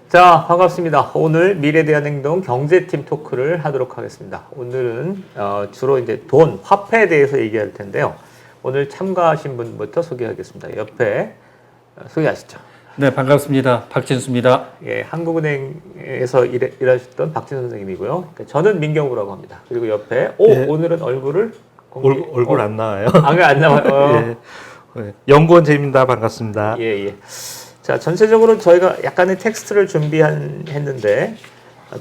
자, 반갑습니다. 오늘 미래에 대한 행동 경제팀 토크를 하도록 하겠습니다. 오늘은 주로 이제 돈, 화폐에 대해서 얘기할 텐데요. 오늘 참가하신 분부터 소개하겠습니다. 옆에 소개하시죠. 네, 반갑습니다. 박진수입니다. 예, 한국은행에서 일하셨던 박진수 선생님이고요. 그러니까 저는 민경우라고 합니다. 그리고 옆에 예. 오늘은 얼굴을 얼굴 안 나와요. 안 나와요. 예. 연구원 제입니다. 반갑습니다. 예. 자, 전체적으로 저희가 약간의 텍스트를 준비했는데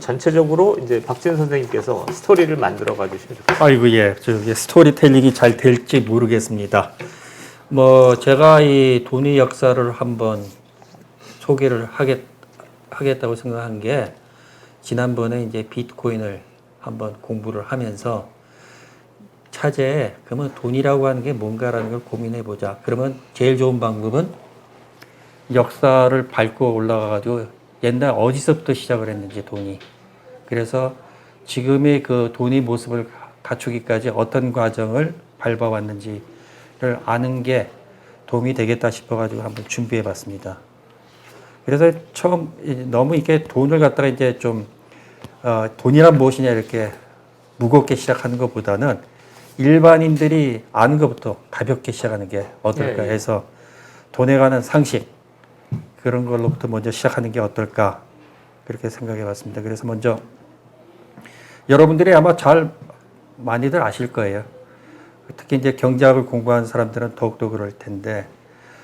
전체적으로 이제 박진 선생님께서 스토리를 만들어 가주시면 좋겠습니다. 아이고, 예. 스토리텔링이 잘 될지 모르겠습니다. 제가 이 돈의 역사를 한번 소개를 하겠다고 생각한 게, 지난번에 이제 비트코인을 한번 공부를 하면서 차제에 그러면 돈이라고 하는 게 뭔가라는 걸 고민해 보자. 그러면 제일 좋은 방법은 역사를 밟고 올라가가지고 옛날 어디서부터 시작을 했는지 돈이. 그래서 지금의 그 돈의 모습을 갖추기까지 어떤 과정을 밟아왔는지를 아는 게 도움이 되겠다 싶어가지고 한번 준비해 봤습니다. 그래서 처음 너무 이렇게 돈을 갖다가 이제 좀 돈이란 무엇이냐 이렇게 무겁게 시작하는 것보다는 일반인들이 아는 것부터 가볍게 시작하는 게 어떨까 해서 돈에 관한 상식 그런 걸로부터 먼저 시작하는 게 어떨까 그렇게 생각해 봤습니다. 그래서 먼저 여러분들이 아마 많이들 아실 거예요. 특히 이제 경제학을 공부한 사람들은 더욱더 그럴 텐데,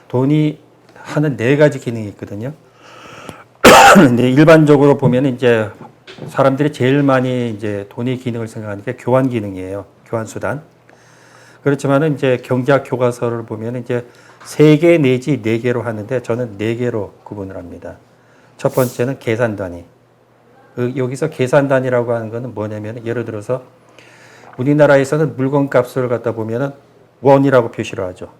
돈이 하는 4가지 기능이 있거든요. 근데 일반적으로 보면 이제 사람들이 제일 많이 이제 돈의 기능을 생각하는 게 교환 기능이에요. 교환 수단. 그렇지만은 이제 경제학 교과서를 보면 이제 3개 내지 4개로 하는데 저는 4개로 구분을 합니다. 첫 번째는 계산 단위. 여기서 계산 단위라고 하는 거는 뭐냐면, 예를 들어서 우리나라에서는 물건 값을 갖다 보면은 원이라고 표시를 하죠.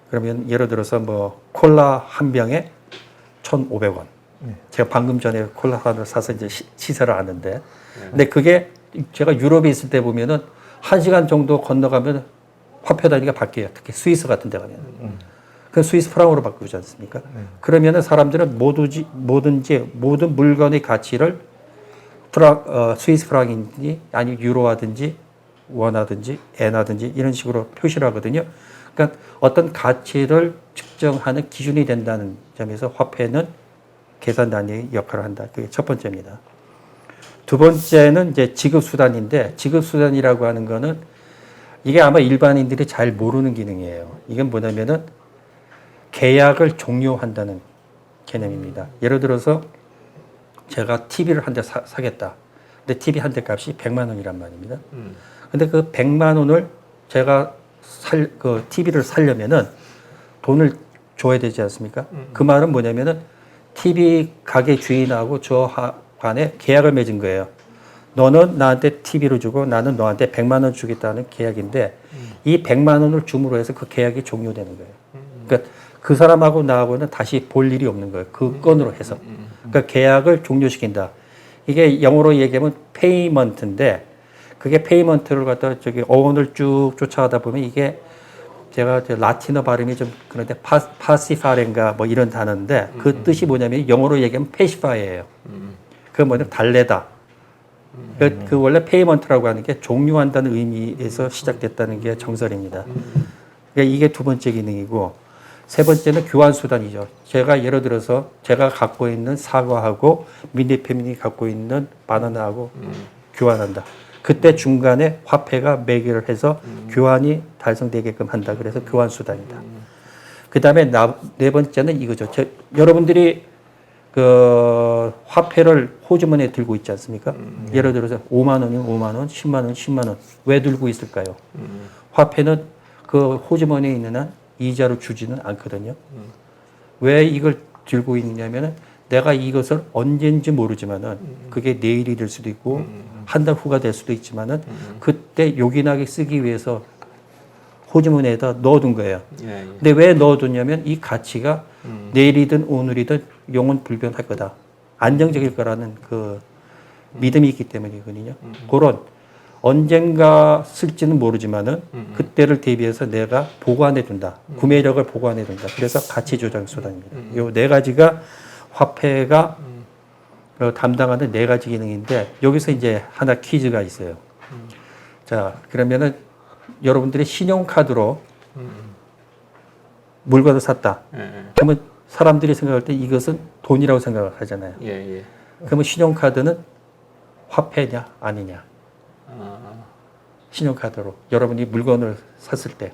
그러면 예를 들어서 콜라 한 병에 1,500원. 제가 방금 전에 콜라 하나를 사서 이제 시세를 아는데, 근데 그게 제가 유럽에 있을 때 보면은 1시간 정도 건너가면 화폐 단위가 바뀌어요. 특히 스위스 같은 데 가면. 그 스위스 프랑으로 바꾸지 않습니까? 그러면은 사람들은 뭐든지 모든 물건의 가치를 스위스 프랑인지 아니면 유로하든지 원하든지 엔하든지 이런 식으로 표시를 하거든요. 그러니까 어떤 가치를 측정하는 기준이 된다는 점에서 화폐는 계산 단위의 역할을 한다. 그게 첫 번째입니다. 두 번째는 이제 지급수단인데, 지급수단이라고 하는 거는 이게 아마 일반인들이 잘 모르는 기능이에요. 이건 뭐냐면은 계약을 종료한다는 개념입니다. 예를 들어서 제가 TV를 한 대 사겠다. 근데 TV 한 대 값이 100만 원이란 말입니다. 근데 그 100만 원을 제가 TV를 사려면은 돈을 줘야 되지 않습니까? 그 말은 뭐냐면은 TV 가게 주인하고 저 간에 계약을 맺은 거예요. 너는 나한테 TV를 주고 나는 너한테 100만 원 주겠다는 계약인데, 이 100만 원을 줌으로 해서 그 계약이 종료되는 거예요. 그러니까 그 사람하고 나하고는 다시 볼 일이 없는 거예요. 그 건으로 해서. 그러니까 계약을 종료시킨다. 이게 영어로 얘기하면 페이먼트인데, 그게 페이먼트를 갖다 어원을 쭉 쫓아가다 보면 이게 제가 라틴어 발음이 좀 그런데 파시파렌가 이런 단어인데, 그 뜻이 뭐냐면 영어로 얘기하면 페시파예요. 그 뭐냐면 달래다. 그 원래 페이먼트라고 하는 게 종료한다는 의미에서 시작됐다는 게 정설입니다. 그러니까 이게 두 번째 기능이고, 세 번째는 교환 수단이죠. 제가 예를 들어서 제가 갖고 있는 사과하고 민니페민이 갖고 있는 바나나하고 교환한다. 그때 중간에 화폐가 매개를 해서 교환이 달성되게끔 한다. 그래서 교환 수단이다. 그 다음에 네 번째는 이거죠. 여러분들이 그 화폐를 호주머니에 들고 있지 않습니까? 예를 들어서 5만 원이면 5만 원, 10만 원, 10만 원. 왜 들고 있을까요? 화폐는 그 호주머니에 있는 한 이자를 주지는 않거든요. 왜 이걸 들고 있느냐면은 내가 이것을 언제인지 모르지만은 그게 내일이 될 수도 있고 한 달 후가 될 수도 있지만은 그때 요긴하게 쓰기 위해서 호주머니에다 넣어둔 거예요. 근데 왜 넣어뒀냐면 이 가치가 내일이든 오늘이든 영원 불변할 거다. 안정적일 거라는 그 믿음이 있기 때문이거든요. 그런 언젠가 쓸지는 모르지만은 그때를 대비해서 내가 보관해 둔다. 구매력을 보관해 둔다. 그래서 가치 조작 수단입니다. 요 네 가지가 화폐가 담당하는 네 가지 기능인데 여기서 이제 하나 퀴즈가 있어요. 자, 그러면은 여러분들이 신용카드로 물건을 샀다. 그러면 사람들이 생각할 때 이것은 돈이라고 생각을 하잖아요. 예, 예. 그러면 신용카드는 화폐냐 아니냐. 신용카드로 여러분이 물건을 샀을 때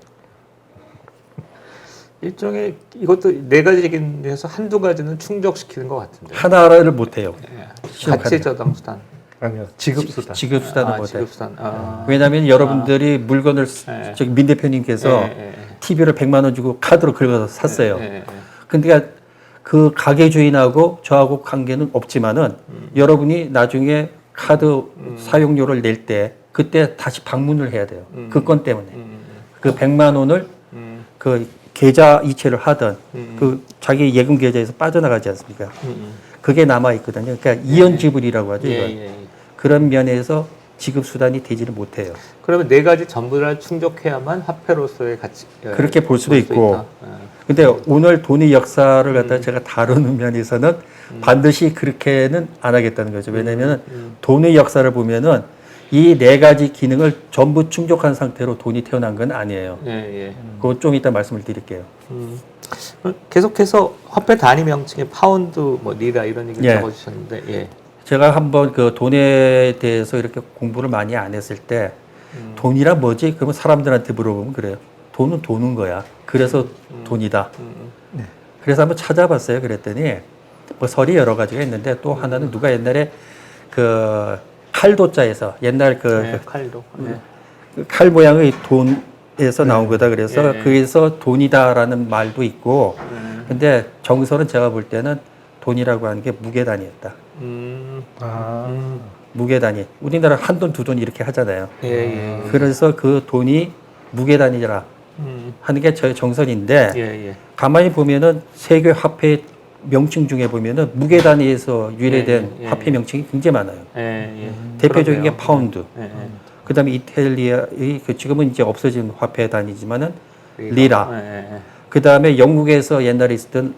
일종의 이것도 네 가지긴 해서 한두 가지는 충족시키는 것 같은데. 하나를 못해요. 예. 신용카드. 가치 저당 수단. 아니요. 지급수단. 지급수단은 못해요. 지급수단. 왜냐하면 여러분들이 물건을 예. 저기 민 대표님께서 예. TV를 100만 원 주고 카드로 긁어서 샀어요. 예. 근데 그 가게 주인하고 저하고 관계는 없지만은 여러분이 나중에 카드 사용료를 낼 때 그때 다시 방문을 해야 돼요. 그 건 때문에. 그 100만 원을 그 계좌 이체를 하던 그 자기 예금 계좌에서 빠져나가지 않습니까? 그게 남아 있거든요. 그러니까 이연 지불이라고 하죠. 이걸. 예. 그런 면에서 지급 수단이 되지를 못해요. 그러면 네 가지 전부 다 충족해야만 화폐로서의 가치. 그렇게 볼 수도 있고. 있다. 근데 오늘 돈의 역사를 갖다가 제가 다루는 면에서는 반드시 그렇게는 안 하겠다는 거죠. 왜냐하면 돈의 역사를 보면은 이 네 가지 기능을 전부 충족한 상태로 돈이 태어난 건 아니에요. 예. 그거 좀 이따 말씀을 드릴게요. 계속해서 화폐 단위 명칭에 파운드, 뭐 리라 이런 얘기 예. 적어주셨는데, 예. 제가 한번 그 돈에 대해서 이렇게 공부를 많이 안 했을 때 돈이라 뭐지? 그러면 사람들한테 물어보면 그래요. 돈은 도는 거야. 그래서 돈이다. 그래서 한번 찾아봤어요. 그랬더니 뭐 설이 여러 가지가 있는데 또 하나는 누가 옛날에 그 칼도자에서 옛날 그 칼도. 칼 모양의 돈에서 나온 거다. 그래서 거기서 돈이다라는 말도 있고 근데 정설은 제가 볼 때는 돈이라고 하는 게 무게단위였다. 무게단위. 우리나라 한 돈, 두 돈 이렇게 하잖아요. 예. 그래서 그 돈이 무게단위라 하는 게 저의 정설인데 예. 가만히 보면은 세계 화폐 명칭 중에 보면은 무게단위에서 유래된 예. 화폐 명칭이 굉장히 많아요. 예. 대표적인 그러네요. 게 파운드. 예. 그다음에 이탈리아의 그 지금은 이제 없어진 화폐 단위지만은 리라. 예. 그다음에 영국에서 옛날에 있었던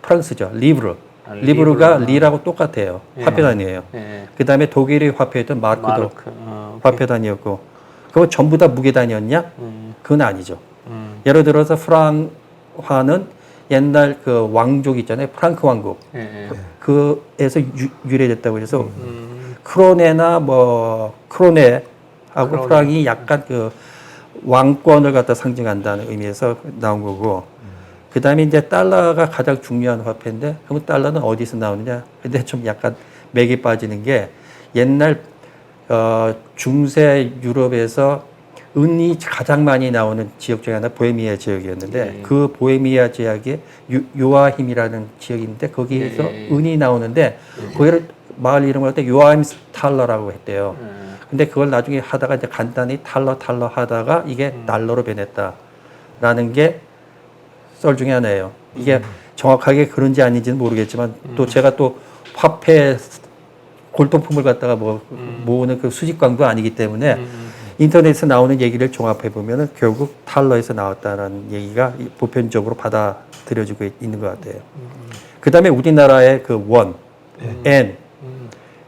프랑스죠. 리브르. 리브르가 리라고 똑같아요. 화폐 단위예요. 예. 그다음에 독일의 화폐였던 마르크도 마르크. 화폐 단위였고. 그거 전부 다 무게 단위였냐? 그건 아니죠. 예를 들어서 프랑화는 옛날 그 왕족 있잖아요. 프랑크 왕국. 예. 그에서 유래됐다고 해서 크로네나 뭐 크로네하고 프랑이 약간 그 왕권을 갖다 상징한다는 의미에서 나온 거고 그 다음에 이제 달러가 가장 중요한 화폐인데 그럼 달러는 어디서 나오느냐? 근데 좀 약간 맥이 빠지는 게 옛날 중세 유럽에서 은이 가장 많이 나오는 지역 중에 하나 보헤미아 지역이었는데 그 보헤미아 지역에 요아힘이라는 지역이 있는데 거기에서 은이 나오는데 거기를 마을 이름을 할 때 요아힘 탈러라고 했대요. 근데 그걸 나중에 하다가 이제 간단히 탈러 하다가 이게 달러로 변했다라는 게 썰 중에 하나예요. 이게 정확하게 그런지 아닌지는 모르겠지만 또 제가 또 화폐 골동품을 갖다가 모으는 그 수집광도 아니기 때문에 인터넷에서 나오는 얘기를 종합해 보면은 결국 탈러에서 나왔다라는 얘기가 보편적으로 받아들여지고 있는 것 같아요. 그 다음에 우리나라의 그 원, 엔,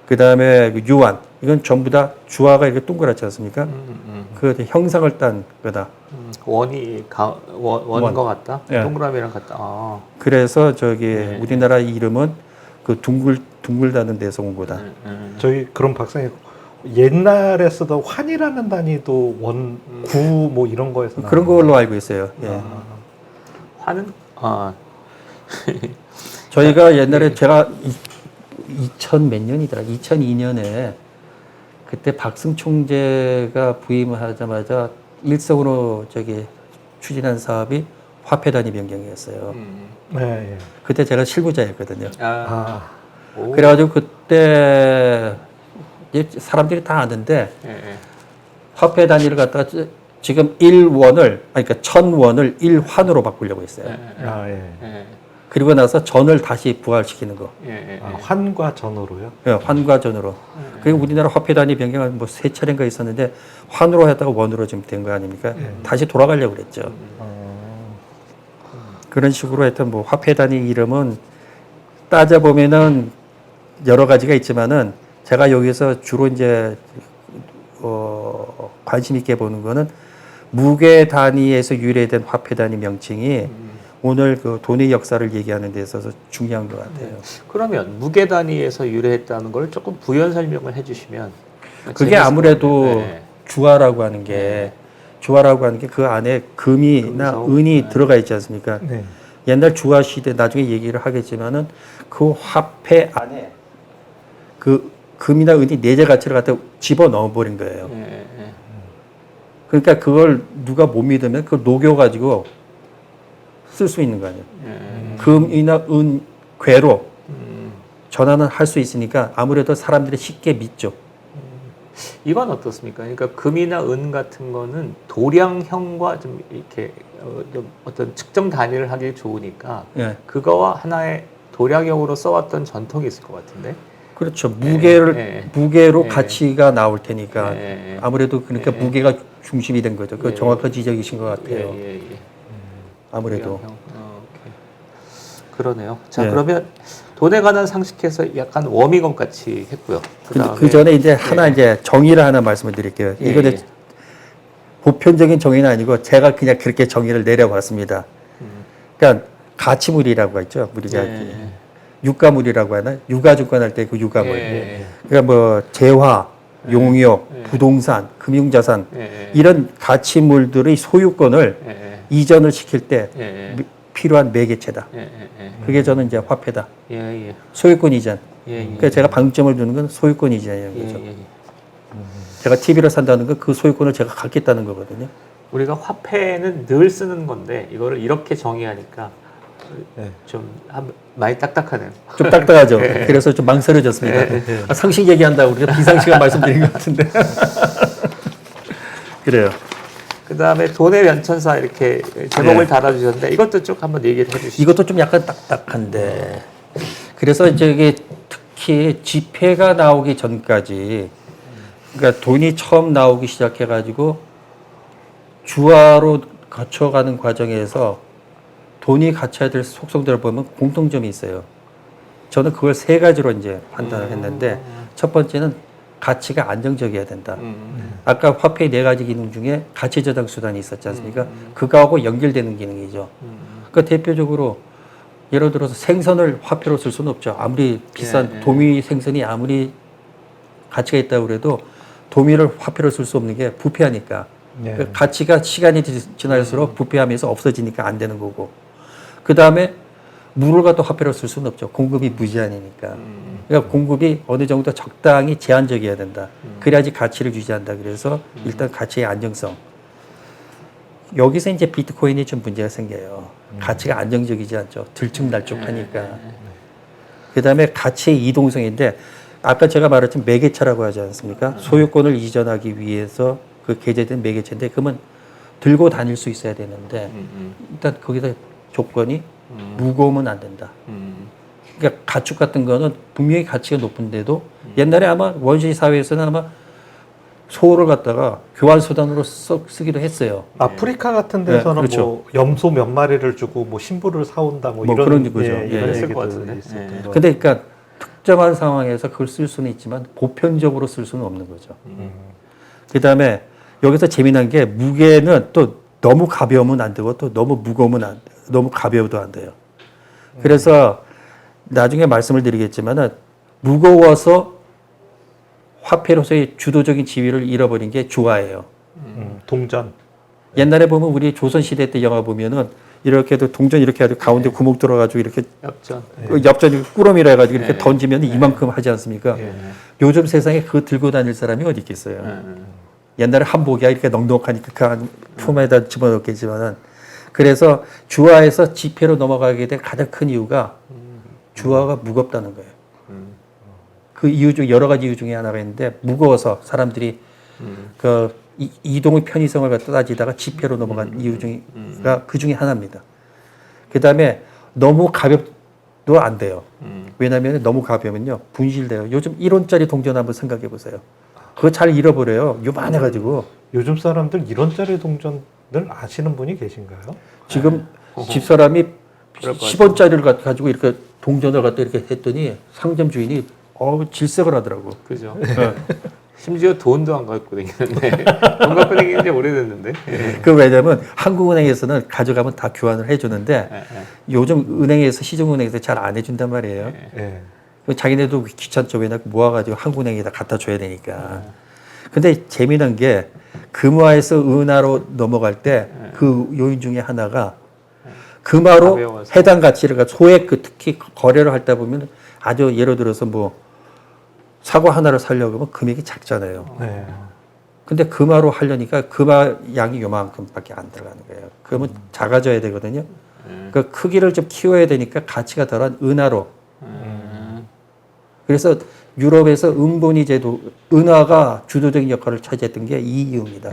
그 다음에 그 유안, 이건 전부 다 주화가 이렇게 동그랗지 않습니까? 그 형상을 딴 거다. 원인 것 같다. 예. 동그라미랑 같다. 그래서 우리나라 이름은 그 둥글다는 데서 온 거다. 저희 그럼 박사님 옛날에 쓰던 환이라는 단위도 원, 구 뭐 이런 거에서 그런 걸로 알고 있어요. 예. 화는 저희가 옛날에 제가 2000 몇 년이더라. 2002년에 그때 박승 총재가 부임을 하자마자 일성으로 추진한 사업이 화폐 단위 변경이었어요. 네. 그때 제가 실무자였거든요. 오. 그래가지고 그때 이제 사람들이 다 아는데 화폐 단위를 갖다가 지금 1원을 그러니까 1000원을 1환으로 바꾸려고 했어요. 그리고 나서 전을 다시 부활시키는 거. 환과 전으로요? 네, 환과 전으로. 그리고 우리나라 화폐 단위 변경은 뭐 세 차례인가 있었는데 환으로 했다가 원으로 지금 된 거 아닙니까? 다시 돌아가려고 그랬죠. 그런 식으로 하여튼 뭐 화폐 단위 이름은 따져보면은 여러 가지가 있지만은 제가 여기서 주로 이제 관심 있게 보는 거는 무게 단위에서 유래된 화폐 단위 명칭이 오늘 그 돈의 역사를 얘기하는 데 있어서 중요한 것 같아요. 그러면 무게 단위에서 유래했다는 걸 조금 부연 설명을 해주시면 그게 재밌을 아무래도 것 같아요. 네. 주화라고 하는 게 그 안에 금이나 금속. 은이 네. 들어가 있지 않습니까? 네. 옛날 주화 시대 나중에 얘기를 하겠지만은 그 화폐 안에 그 금이나 은이 내재 가치를 갖다 집어 넣어 버린 거예요. 예, 예. 그러니까 그걸 누가 못 믿으면 그걸 녹여 가지고 쓸 수 있는 거 아니에요. 금이나 은 괴로 전환을 할 수 있으니까 아무래도 사람들이 쉽게 믿죠. 이건 어떻습니까? 그러니까 금이나 은 같은 거는 도량형과 좀 이렇게 좀 어떤 측정 단위를 하기 좋으니까 예. 그거와 하나의 도량형으로 써왔던 전통이 있을 것 같은데. 그렇죠. 무게로 예. 가치가 나올 테니까 예. 아무래도 그러니까 예. 무게가 중심이 된 거죠. 그 예. 정확한 지적이신 것 같아요. 예. 아무래도. 도량형. 오케이. 그러네요. 자, 예. 그러면 돈에 관한 상식에서 약간 워밍업 같이 했고요. 그다음에 그 전에 이제 하나 이제 정의를 하나 말씀을 드릴게요. 예, 이거는 예. 보편적인 정의는 아니고 제가 그냥 그렇게 정의를 내려봤습니다. 그러니까 가치물이라고 했죠. 우리가 예. 유가물이라고 하나? 유가증권 할 때 그 유가물. 예. 그러니까 뭐 재화, 용역, 예. 부동산, 금융자산 예. 이런 가치물들의 소유권을 예. 이전을 시킬 때 예. 필요한 매개체다. 예. 그게 저는 이제 화폐다. 예. 소유권 이전. 예. 그러니까 제가 방점을 두는 건 소유권 이전이라는 거죠. 예. 제가 TV를 산다는 건 그 소유권을 제가 갖겠다는 거거든요. 우리가 화폐는 늘 쓰는 건데 이거를 이렇게 정의하니까 네. 좀 많이 딱딱하네요. 좀 딱딱하죠. 그래서 좀 망설여졌습니다. 아, 상식 얘기한다고 우리가 비상식을 말씀드린 것 같은데. 그래요. 그 다음에 돈의 연천사 이렇게 제목을 네. 달아주셨는데 이것도 쭉 한번 얘기를 해주시죠. 이것도 좀 약간 딱딱한데. 그래서 이제 이게 특히 지폐가 나오기 전까지, 그러니까 돈이 처음 나오기 시작해가지고 주화로 거쳐가는 과정에서 돈이 갖춰야 될 속성들을 보면 공통점이 있어요. 저는 그걸 세 가지로 이제 판단을 했는데, 첫 번째는 가치가 안정적이어야 된다. 아까 화폐의 네 가지 기능 중에 가치 저장 수단이 있었지 않습니까? 그거하고 연결되는 기능이죠. 그러니까 대표적으로 예를 들어서 생선을 화폐로 쓸 수는 없죠. 아무리 비싼 도미 생선이 아무리 가치가 있다고 그래도 도미를 화폐로 쓸 수 없는 게 부패하니까. 네. 그 가치가 시간이 지날수록 부패하면서 없어지니까 안 되는 거고. 그 다음에 물을 갖다 화폐로 쓸 수는 없죠. 공급이 무제한이니까. 그러니까 공급이 어느 정도 적당히 제한적이어야 된다. 그래야지 가치를 유지한다. 그래서 일단 가치의 안정성. 여기서 이제 비트코인이 좀 문제가 생겨요. 가치가 안정적이지 않죠. 들쭉날쭉하니까. 그 다음에 가치의 이동성인데 아까 제가 말했던 매개체라고 하지 않습니까? 소유권을 이전하기 위해서 그 게재된 매개체인데 그러면 들고 다닐 수 있어야 되는데 일단 거기서 조건이 무거우면 안 된다. 그러니까 가축 같은 거는 분명히 가치가 높은데도 옛날에 아마 원시 사회에서는 아마 소를 갖다가 교환 수단으로 쓰기도 했어요. 아프리카 같은 데서는 네, 그렇죠. 뭐 염소 몇 마리를 주고 뭐 신부를 사온다 뭐, 뭐 이런 그런 거죠. 예, 예, 이런 있을 얘기도 것 같은데. 있었던 예. 거. 근데 그러니까 특정한 상황에서 그걸 쓸 수는 있지만 보편적으로 쓸 수는 없는 거죠. 그 다음에 여기서 재미난 게 무게는 또 너무 가벼우면 안 되고 또 너무 무거우면 안 돼요. 너무 가벼워도 안 돼요. 그래서 나중에 말씀을 드리겠지만은 무거워서 화폐로서의 주도적인 지위를 잃어버린 게 주화예요. 동전. 옛날에 보면 우리 조선시대 때 영화 보면은 이렇게도 동전 이렇게 해가지고 가운데 구멍 뚫어가지고 이렇게 엽전. 그 엽전 꾸러미라 해가지고 이렇게 던지면 이만큼 하지 않습니까? 요즘 세상에 그거 들고 다닐 사람이 어디 있겠어요? 옛날에 한복이야 이렇게 넉넉하니까 그 안 품에다 집어넣겠지만은 그래서 주화에서 지폐로 넘어가게 된 가장 큰 이유가 주화가 무겁다는 거예요. 그 이유 중 여러 가지 이유 중에 하나가 있는데 무거워서 사람들이 그 이동의 편의성을 갖다 따지다가 지폐로 넘어간 이유 중가 그 중에 하나입니다. 그 다음에 너무 가볍도 안 돼요. 왜냐하면 너무 가벼우면요 분실돼요. 요즘 1원짜리 동전 한번 생각해 보세요. 그거 잘 잃어버려요. 요만해가지고. 요즘 사람들 1원짜리 동전을 아시는 분이 계신가요? 지금 집사람이 10원짜리를 가지고 이렇게 동전을 갖다 이렇게 했더니 상점 주인이 질색을 하더라고. 그죠. 네. 심지어 돈도 안 갖고 다니는데 돈 갖고 다니는 지 오래됐는데. 그 왜냐면 한국은행에서는 가져가면 다 교환을 해주는데 예, 예. 요즘 은행에서 시중은행에서 잘 안 해준단 말이에요. 예. 자기네도 귀찮죠. 왜냐 모아가지고 한국은행에다 갖다 줘야 되니까. 근데 재미난 게 금화에서 은화로 넘어갈 때 그 요인 중에 하나가 금화로 외워서. 해당 가치를 소액 특히 거래를 할다 보면 아주 예를 들어서 뭐 사과 하나를 사려고 하면 금액이 작잖아요. 네. 근데 금화로 하려니까 금화 양이 요만큼밖에 안 들어가는 거예요. 그러면 작아져야 되거든요. 그 크기를 좀 키워야 되니까 가치가 덜한 은화로. 그래서 유럽에서 은본위 제도, 은화가 주도적인 역할을 차지했던 게 이 이유입니다.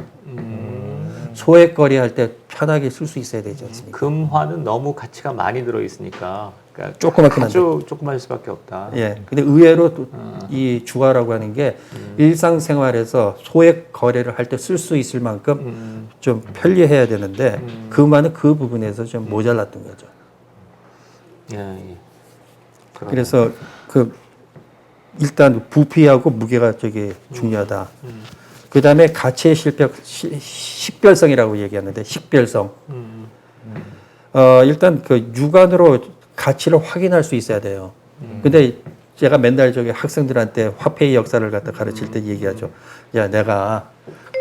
소액 거래할 때 편하게 쓸 수 있어야 되지 않습니까? 금화는 너무 가치가 많이 들어 있으니까 그러니까 조그맣긴 아주 조그마할 수밖에 없다. 예. 근데 의외로 또 이 주화라고 하는 게 일상생활에서 소액 거래를 할 때 쓸 수 있을 만큼 좀 편리해야 되는데 금화는 그 부분에서 좀 모자랐던 거죠. 예, 예. 그래서 그 일단 부피하고 무게가 저기 중요하다. 그 다음에 가치의 식별성이라고 얘기하는데 식별성. 일단 그 육안으로 가치를 확인할 수 있어야 돼요. 근데 제가 맨날 저기 학생들한테 화폐의 역사를 갖다 가르칠 때 얘기하죠. 야, 내가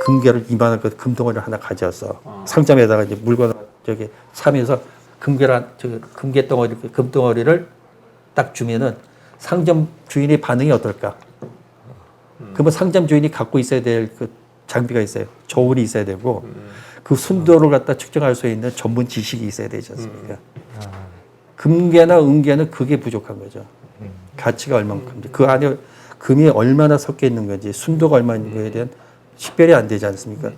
금괴를 이만한 그 금덩어리를 하나 가져왔어. 상점에다가 이제 물건을 저기 사면서 금괴 덩어리, 금덩어리를 딱 주면은 상점 주인의 반응이 어떨까? 그러면 상점 주인이 갖고 있어야 될 그 장비가 있어요. 저울이 있어야 되고 그 순도를 갖다 측정할 수 있는 전문 지식이 있어야 되지 않습니까? 금괴나 은괴는 그게 부족한 거죠. 가치가 얼만큼인지 그 안에 금이 얼마나 섞여 있는 건지 순도가 얼마인지에 대한 식별이 안 되지 않습니까?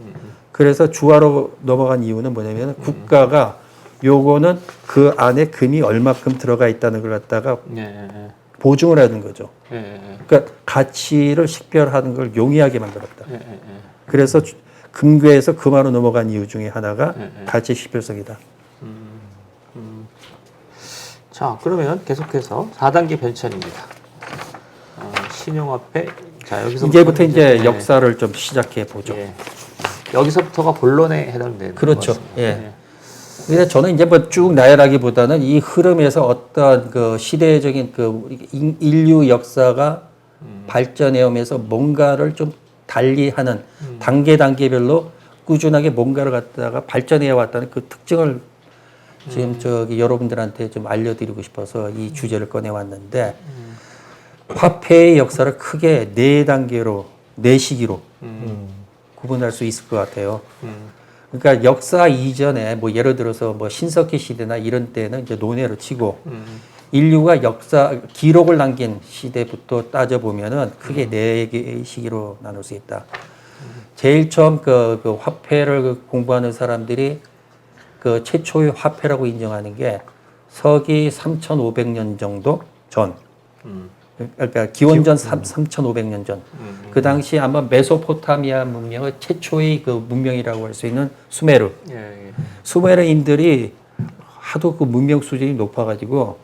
그래서 주화로 넘어간 이유는 뭐냐면 국가가 요거는 그 안에 금이 얼마큼 들어가 있다는 걸 갖다가 예, 예, 보증을 하는 거죠. 예, 예, 그러니까 가치를 식별하는 걸 용이하게 만들었다. 예, 예, 예. 그래서 금괴에서 금화로 넘어간 이유 중에 하나가 예, 예. 가치 식별성이다. 자, 그러면 계속해서 4단계 변천입니다. 신용화폐. 자, 여기서 이제부터 이제 역사를 좀 시작해 보죠. 예. 여기서부터가 본론에 해당되는 그렇죠. 것 같습니다. 예. 근데 저는 이제 뭐 쭉 나열하기보다는 이 흐름에서 어떤 그 시대적인 그 인류 역사가 발전해 오면서 뭔가를 좀 달리하는 단계별로 꾸준하게 뭔가를 갖다가 발전해 왔다는 그 특징을 지금 저기 여러분들한테 좀 알려드리고 싶어서 이 주제를 꺼내 왔는데 화폐의 역사를 크게 4단계로 4시기로 구분할 수 있을 것 같아요. 그러니까 역사 이전에 뭐 예를 들어서 뭐 신석기 시대나 이런 때는 이제 논외로 치고 인류가 역사 기록을 남긴 시대부터 따져 보면은 크게 4개의 시기로 나눌 수 있다. 제일 처음 그 화폐를 공부하는 사람들이 그 최초의 화폐라고 인정하는 게 서기 3,500년 정도 전. 그러니까 기원전 3,500년 전. 그 당시 아마 메소포타미아 문명의 최초의 그 문명이라고 할 수 있는 수메르. 예, 예. 수메르인들이 하도 그 문명 수준이 높아가지고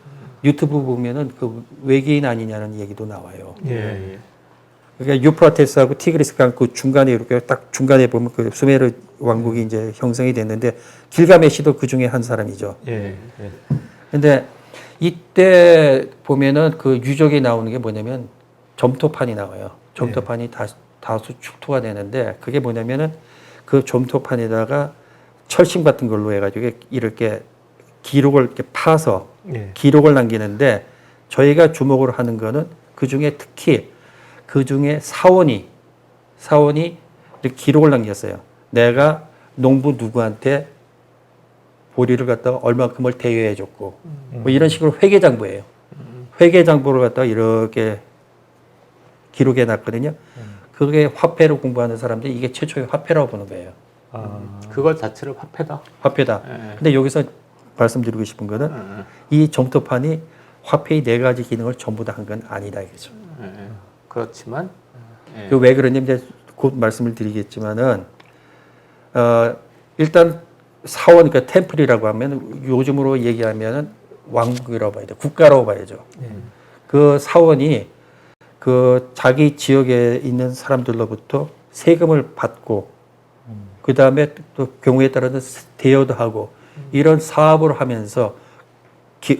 유튜브 보면은 그 외계인 아니냐는 얘기도 나와요. 예, 예. 그러니까 유프라테스하고 티그리스 강 그 중간에 이렇게 딱 중간에 보면 그 수메르 왕국이 이제 형성이 됐는데 길가메시도 그 중에 한 사람이죠. 예. 예. 근데 이때 보면은 그 유적이 나오는 게 뭐냐면 점토판이 나와요. 점토판이 다수 출토가 되는데 그게 뭐냐면은 그 점토판에다가 철심 같은 걸로 해가지고 이렇게 기록을 이렇게 파서 예. 기록을 남기는데 저희가 주목을 하는 거는 그 중에 특히 그 중에 사원이 이렇게 기록을 남겼어요. 내가 농부 누구한테 보리를 갖다가 얼마큼을 대여해 줬고 뭐 이런 식으로 회계장부예요. 회계장부를 갖다가 이렇게 기록해 놨거든요. 그게 화폐를 공부하는 사람들이 이게 최초의 화폐라고 보는 거예요. 그것 자체를 화폐다. 화폐다. 예. 근데 여기서 말씀드리고 싶은 거는 이 점토판이 화폐의 4가지 기능을 전부 다 한 건 아니다 이거죠. 예, 예. 그렇지만 예. 그 왜 그러냐면 이제 곧 말씀을 드리겠지만은 일단 사원 그러니까 템플이라고 하면 요즘으로 얘기하면은 왕국이라고 봐야 돼. 국가라고 봐야죠. 그 사원이 그 자기 지역에 있는 사람들로부터 세금을 받고 그 다음에 또 경우에 따라서 대여도 하고 이런 사업을 하면서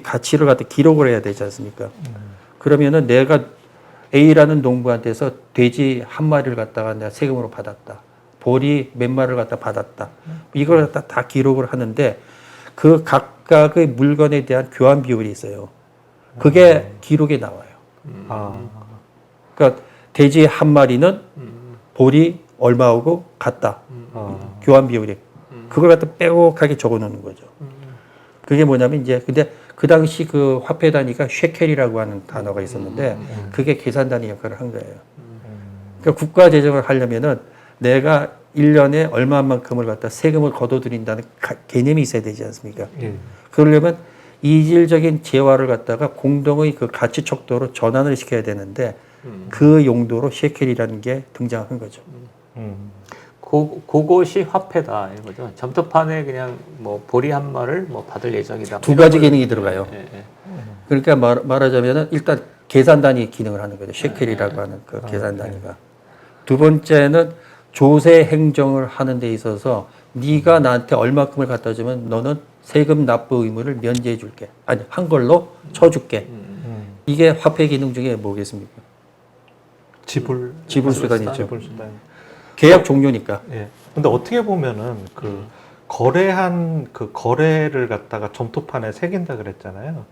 가치를 갖다 기록을 해야 되지 않습니까? 그러면은 내가 A라는 농부한테서 돼지 한 마리를 갖다가 내가 세금으로 받았다. 보리 몇 마리를 갖다 받았다. 이걸 갖다 다 기록을 하는데 그 각각의 물건에 대한 교환 비율이 있어요. 그게 기록에 나와요. 아, 그러니까 돼지 한 마리는 보리 얼마하고 같다. 교환 비율이. 그걸 갖다 빼곡하게 적어 놓는 거죠. 그게 뭐냐면 이제 근데 그 당시 그 화폐 단위가 쉐켈이라고 하는 단어가 있었는데 그게 계산 단위 역할을 한 거예요. 그러니까 국가 재정을 하려면은 내가 1년에 얼마만큼을 갖다 세금을 걷어들인다는 개념이 있어야 되지 않습니까? 예. 그러려면 이질적인 재화를 갖다가 공동의 그 가치 척도로 전환을 시켜야 되는데 그 용도로 쉐켈이라는 게 등장한 거죠. 그것이 화폐다 이거죠. 점토판에 그냥 뭐 보리 한 마를 뭐 받을 예정이다. 두 가지 기능이 들어가요. 예, 예. 그러니까 말하자면은 일단 계산 단위 기능을 하는 거죠. 쉐켈이라고 하는 그 계산 단위가. 두 번째는 조세 행정을 하는 데 있어서 네가 나한테 얼마큼을 갖다 주면 너는 세금 납부 의무를 면제해 줄게. 아니, 한 걸로 쳐 줄게. 이게 화폐 기능 중에 뭐겠습니까? 지불 지불수단이죠. 지불수단. 계약 종료니까. 예. 근데 어떻게 보면은 그 거래한 그 거래를 갖다가 점토판에 새긴다 그랬잖아요.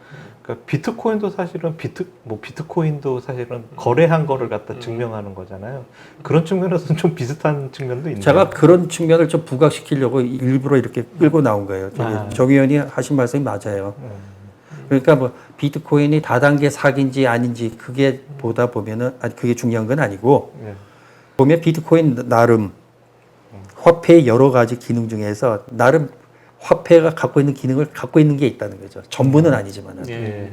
그러니까 비트코인도 사실은 비트코인도 사실은 거래한 거를 갖다 증명하는 거잖아요. 그런 측면에서는 좀 비슷한 측면도 있네요. 제가 그런 측면을 좀 부각시키려고 일부러 이렇게 끌고 나온 거예요. 정 의원이 하신 말씀이 맞아요. 그러니까 뭐 비트코인이 다단계 사기인지 아닌지 그게 보다 보면은 그게 중요한 건 아니고 예. 보면 비트코인 나름 화폐의 여러 가지 기능 중에서 나름 화폐가 갖고 있는 기능을 갖고 있는 게 있다는 거죠. 전부는 아니지만. 예.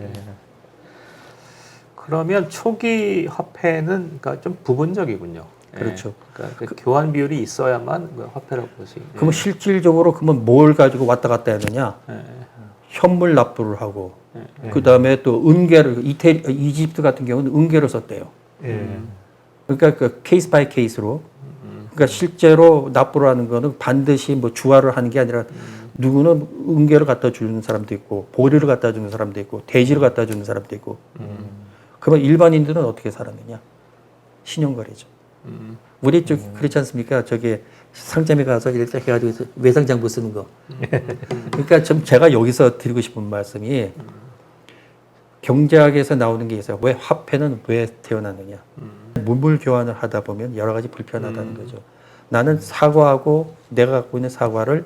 그러면 초기 화폐는 그러니까 좀 부분적이군요. 예. 그렇죠. 그러니까 그 교환 비율이 있어야만 그 화폐라고 볼 수 있는. 그러면 실질적으로 그러면 뭘 가지고 왔다 갔다 해야 되냐? 현물 납부를 하고 그 다음에 또 은괴를 이집트 같은 경우는 은괴를 썼대요. 그러니까 그 케이스 바이 케이스로. 그러니까 실제로 납부를 하는 거는 반드시 뭐 주화를 하는 게 아니라 누구는 은괴를 갖다 주는 사람도 있고 보리를 갖다 주는 사람도 있고 돼지를 갖다 주는 사람도 있고. 그러면 일반인들은 어떻게 살았느냐? 신용거래죠. 우리 쪽 그렇지 않습니까? 저기 상점에 가서 이렇게 해가지고 외상장부 쓰는 거. 그러니까 좀 제가 여기서 드리고 싶은 말씀이 경제학에서 나오는 게 있어요. 왜 화폐는 왜 태어났느냐? 물물 교환을 하다 보면 여러 가지 불편하다는 거죠. 나는 사과하고 내가 갖고 있는 사과를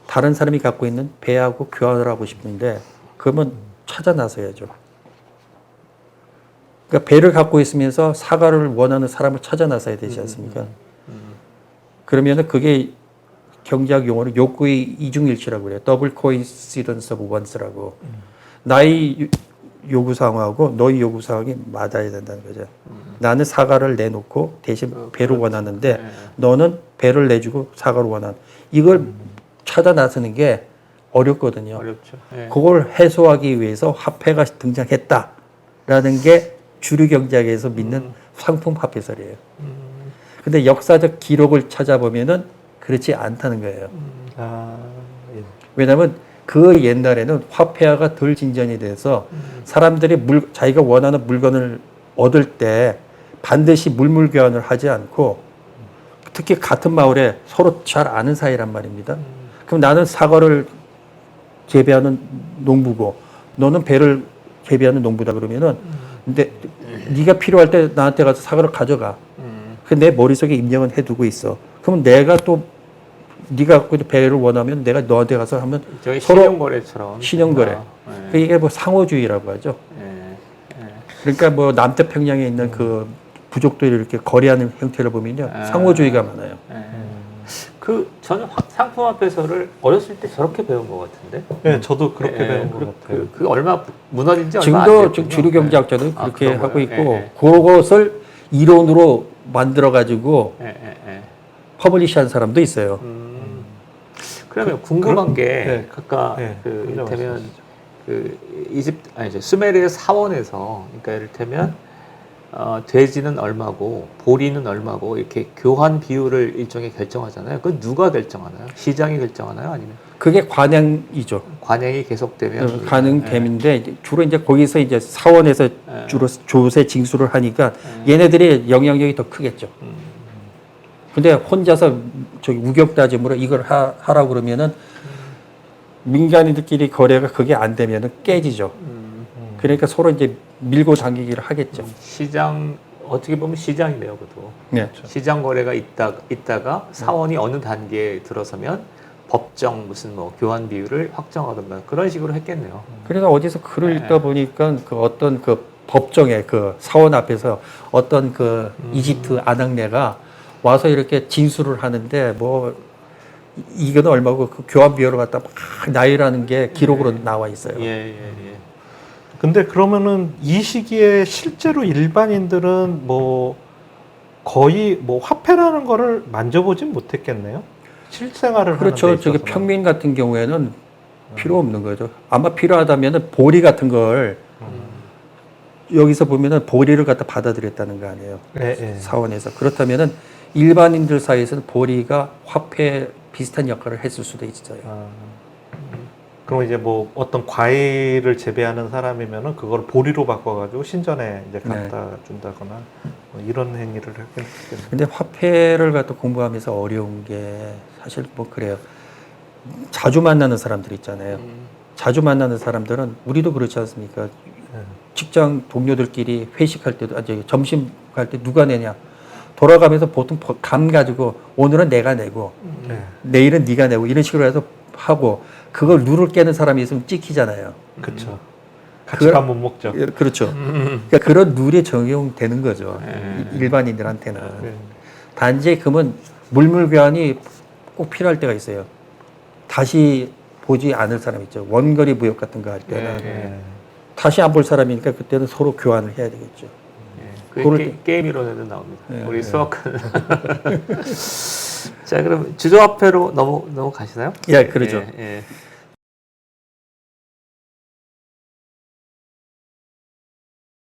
다른 사람이 갖고 있는 배하고 교환을 하고 싶은데 그러면 찾아 나서야죠. 그러니까 배를 갖고 있으면서 사과를 원하는 사람을 찾아 나서야 되지 않습니까? 그러면은 그게 경제학 용어로 욕구의 이중일치라고 그래요. 더블 코인시던스 오브 원스라고. 나의 요구사항하고 너의 요구사항이 맞아야 된다는 거죠. 나는 사과를 내놓고 대신 배를 원하는데 너는 배를 내주고 사과를 원하는. 이걸 찾아 나서는 게 어렵거든요. 어렵죠. 예. 그걸 해소하기 위해서 화폐가 등장했다라는 게 주류 경제학에서 믿는 상품 화폐설이에요. 근데 역사적 기록을 찾아보면은 그렇지 않다는 거예요. 예. 왜냐하면 그 옛날에는 화폐화가 덜 진전이 돼서 사람들이 자기가 원하는 물건을 얻을 때 반드시 물물 교환을 하지 않고 특히 같은 마을에 서로 잘 아는 사이란 말입니다. 그럼 나는 사과를 재배하는 농부고 너는 배를 재배하는 농부다 그러면은 근데 네가 필요할 때 나한테 가서 사과를 가져가. 그 내 머릿속에 입력은 해두고 있어. 그러면 내가 또 네가 갖고 있는 배를 원하면 내가 너한테 가서 하면 저희 서로 신용거래처럼. 신용거래. 예. 이게 뭐 상호주의라고 하죠. 예. 예. 그러니까 뭐 남태평양에 있는 그 부족들이 이렇게 거래하는 형태를 보면요. 상호주의가 많아요. 그 저는 상품화폐설을 어렸을 때 저렇게 배운 것 같은데. 네, 저도 그렇게 배운 것 같아요. 그 얼마 무너진지 얼마 지금도 안 지금 됐군요. 주류 경제학자들은 아, 그렇게 그런 하고 거예요? 있고 예, 그것을 이론으로 만들어 가지고 예. 퍼블리시한 사람도 있어요. 그러면 궁금한 게 네. 아까 네, 그 그죠, 이를테면 그 이집트 아니죠 수메르의 사원에서 그러니까 이를테면 돼지는 얼마고 보리는 얼마고 이렇게 교환 비율을 일종의 결정하잖아요. 그건 누가 결정하나요? 시장이 결정하나요? 아니면 그게 관행이죠. 관행이 계속되면 관행됨인데 주로 이제 거기서 이제 사원에서 주로 조세 징수를 하니까 예. 얘네들의 영향력이 더 크겠죠. 근데 혼자서 저기 우격다짐으로 이걸 하라고 그러면은 민간인들끼리 거래가 그게 안 되면은 깨지죠. 그러니까 서로 이제 밀고 당기기를 하겠죠. 시장 어떻게 보면 시장이네요, 그것도. 네. 시장 거래가 있다가 사원이 어느 단계에 들어서면 법정 무슨 뭐 교환 비율을 확정하던가 그런 식으로 했겠네요. 그래서 어디서 글을 네. 읽다 보니까 그 어떤 그 법정의 그 사원 앞에서 어떤 그 이집트 아낙네가 와서 이렇게 진술을 하는데 뭐 이거는 얼마고 그 교환 비율을 갖다 막 나열하는 게 기록으로 나와 있어요. 예. 근데 그러면은 이 시기에 실제로 일반인들은 뭐 거의 뭐 화폐라는 거를 만져보진 못했겠네요. 실생활을 그렇죠. 하는 데 저기 있어서는. 평민 같은 경우에는 필요 없는 거죠. 아마 필요하다면은 보리 같은 걸 여기서 보면은 보리를 갖다 받아들였다는 거 아니에요. 예. 사원에서. 그렇다면은 일반인들 사이에서는 보리가 화폐 비슷한 역할을 했을 수도 있어요. 그럼 이제 뭐 어떤 과일을 재배하는 사람이면은 그걸 보리로 바꿔가지고 신전에 이제 갖다 준다거나 뭐 이런 행위를 하긴 했겠네요. 근데 화폐를 갖다 공부하면서 어려운 게 사실 뭐 그래요. 자주 만나는 사람들 있잖아요. 자주 만나는 사람들은 우리도 그렇지 않습니까? 직장 동료들끼리 회식할 때도 저기 점심 갈 때 누가 내냐 돌아가면서 보통 감 가지고 오늘은 내가 내고 내일은 네가 내고 이런 식으로 해서 하고 그걸 룰을 깨는 사람이 있으면 찍히잖아요. 그렇죠. 같이 밥 못 먹죠. 그렇죠. 그러니까 그런 룰이 적용되는 거죠. 일반인들한테는. 단지 그러면 물물교환이 꼭 필요할 때가 있어요. 다시 보지 않을 사람 있죠. 원거리 무역 같은 거 할 때는 다시 안 볼 사람이니까 그때는 서로 교환을 해야 되겠죠. 그 게임 이론에도 나옵니다. 우리 수학은 자, 그럼 주조화폐로 넘어가시나요? 예, 그러죠. 예.